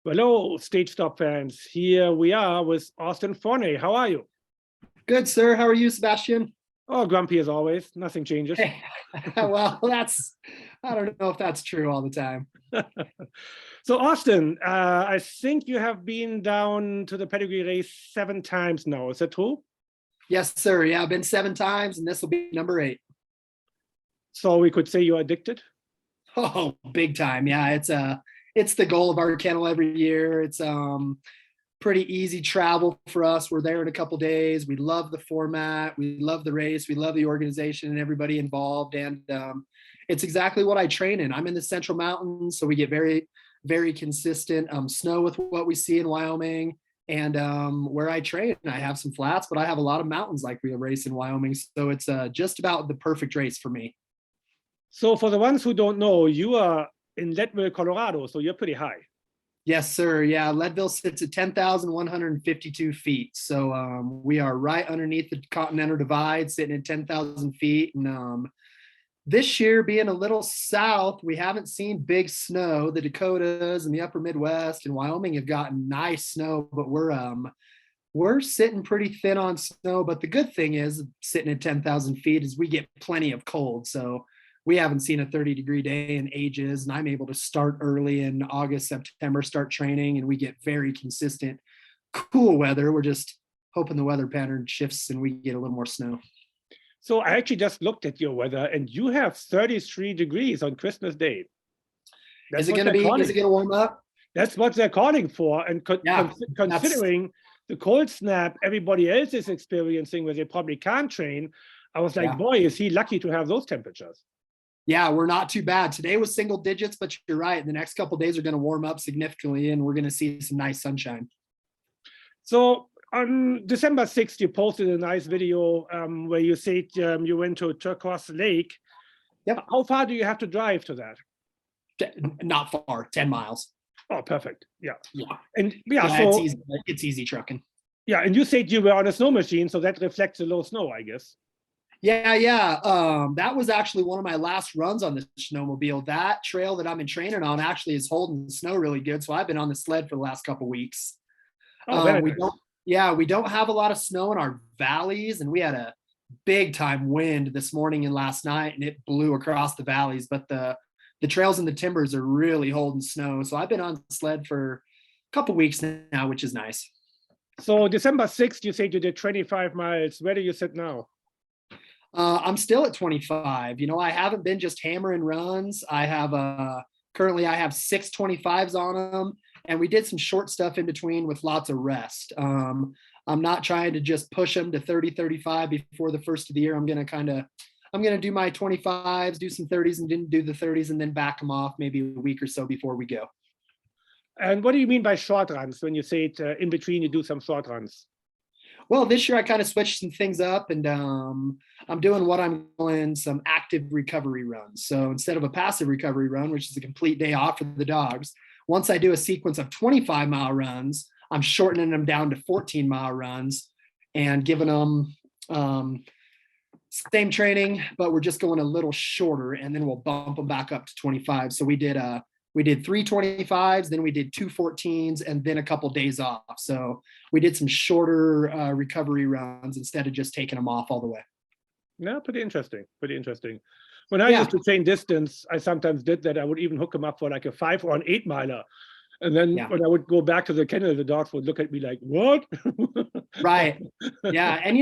Hello, Stage Stop fans. Here we are with Austin Forney. How are you? Good, sir. How are you, Sebastian? Oh, grumpy as always. Nothing changes. Hey, well, I don't know if that's true all the time. So, Austin, I think you have been down to the Pedigree race 7 times now. Is that true? Yes, sir. Yeah, I've been 7 times, and this will be number 8. So we could say you're addicted? Oh, big time. Yeah, it's the goal of our kennel every year. It's pretty easy travel for us. We're there in a couple days. We love the format. We love the race. We love the organization and everybody involved. And it's exactly what I train in. I'm in the Central Mountains, so we get very, very consistent snow with what we see in Wyoming. And where I train, I have some flats, but I have a lot of mountains like we race in Wyoming. So it's just about the perfect race for me. So for the ones who don't know, you are in Leadville, Colorado, so you're pretty high. Yes, sir. Yeah, Leadville sits at 10,152 feet. So we are right underneath the Continental Divide, sitting at 10,000 feet. And this year, being a little south, we haven't seen big snow. The Dakotas and the upper Midwest and Wyoming have gotten nice snow, but we're sitting pretty thin on snow. But the good thing is, sitting at 10,000 feet, is we get plenty of cold. So we haven't seen a 30-degree day in ages, and I'm able to start early in August, September, start training, and we get very consistent, cool weather. We're just hoping the weather pattern shifts and we get a little more snow. So I actually just looked at your weather, and you have 33 degrees on Christmas Day. Is it going to warm up? That's what they're calling for. And considering the cold snap everybody else is experiencing where they probably can't train, I was like, boy, is he lucky to have those temperatures. Yeah, we're not too bad. Today was single digits, but you're right. The next couple of days are going to warm up significantly, and we're going to see some nice sunshine. So on December 6th, you posted a nice video where you said you went to Turquoise Lake. Yep. How far do you have to drive to that? Not far, 10 miles. Oh, perfect. Yeah. Yeah. And so it's easy trucking. Yeah, and you said you were on a snow machine, so that reflects the low snow, I guess. Yeah. That was actually one of my last runs on the snowmobile. That trail that I'm in training on actually is holding the snow really good. So I've been on the sled for the last couple of weeks. Oh, we don't have a lot of snow in our valleys, and we had a big time wind this morning and last night, and it blew across the valleys. But the trails and the timbers are really holding snow. So I've been on the sled for a couple of weeks now, which is nice. So December 6th, you said you did 25 miles. Where do you sit now? I'm still at 25. I haven't been just hammering runs. I have currently I have 6 25s on them, and we did some short stuff in between with lots of rest. I'm not trying to just push them to 30, 35 before the first of the year. I'm going to do my 25s, do some 30s, and didn't do the 30s, and then back them off maybe a week or so before we go. And what do you mean by short runs when you say it in between you do some short runs? Well, this year I kind of switched some things up, and I'm doing some active recovery runs. So instead of a passive recovery run, which is a complete day off for the dogs, once I do a sequence of 25-mile runs, I'm shortening them down to 14-mile runs and giving them same training, but we're just going a little shorter, and then we'll bump them back up to 25. So we did 3 25s, then we did 2 14s, and then a couple days off. So we did some shorter recovery runs instead of just taking them off all the way. Yeah, pretty interesting. When I used to train distance, I sometimes did that. I would even hook them up for like a 5 or an 8 miler. And then when I would go back to the kennel, the dogs would look at me like, what? Right. Yeah. And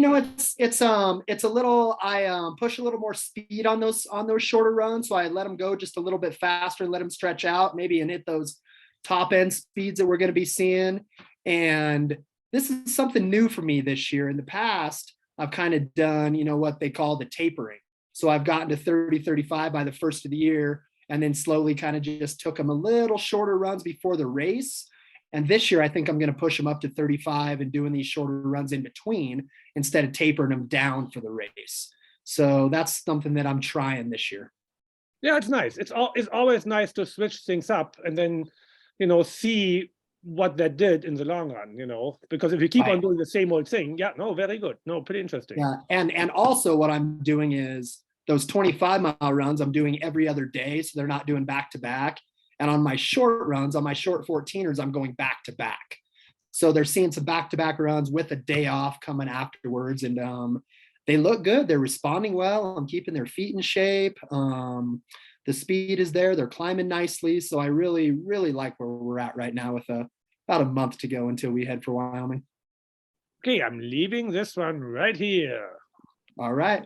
it's a little, I push a little more speed on those shorter runs. So I let them go just a little bit faster and let them stretch out maybe and hit those top end speeds that we're going to be seeing. And this is something new for me this year. In the past, I've kind of done, what they call the tapering. So I've gotten to 30, 35 by the first of the year, and then slowly kind of just took them a little shorter runs before the race. And this year, I think I'm going to push them up to 35 and doing these shorter runs in between instead of tapering them down for the race. So that's something that I'm trying this year. Yeah, it's nice. It's always nice to switch things up and then, see what that did in the long run, because if you keep on doing the same old thing, very good. No, pretty interesting. Yeah. And also what I'm doing is those 25-mile runs I'm doing every other day. So they're not doing back to back. And on my short runs, on my short 14ers, I'm going back to back. So they're seeing some back-to-back runs with a day off coming afterwards. And they look good. They're responding well. I'm keeping their feet in shape. The speed is there. They're climbing nicely. So I really, really like where we're at right now with about a month to go until we head for Wyoming. Okay, I'm leaving this one right here. All right.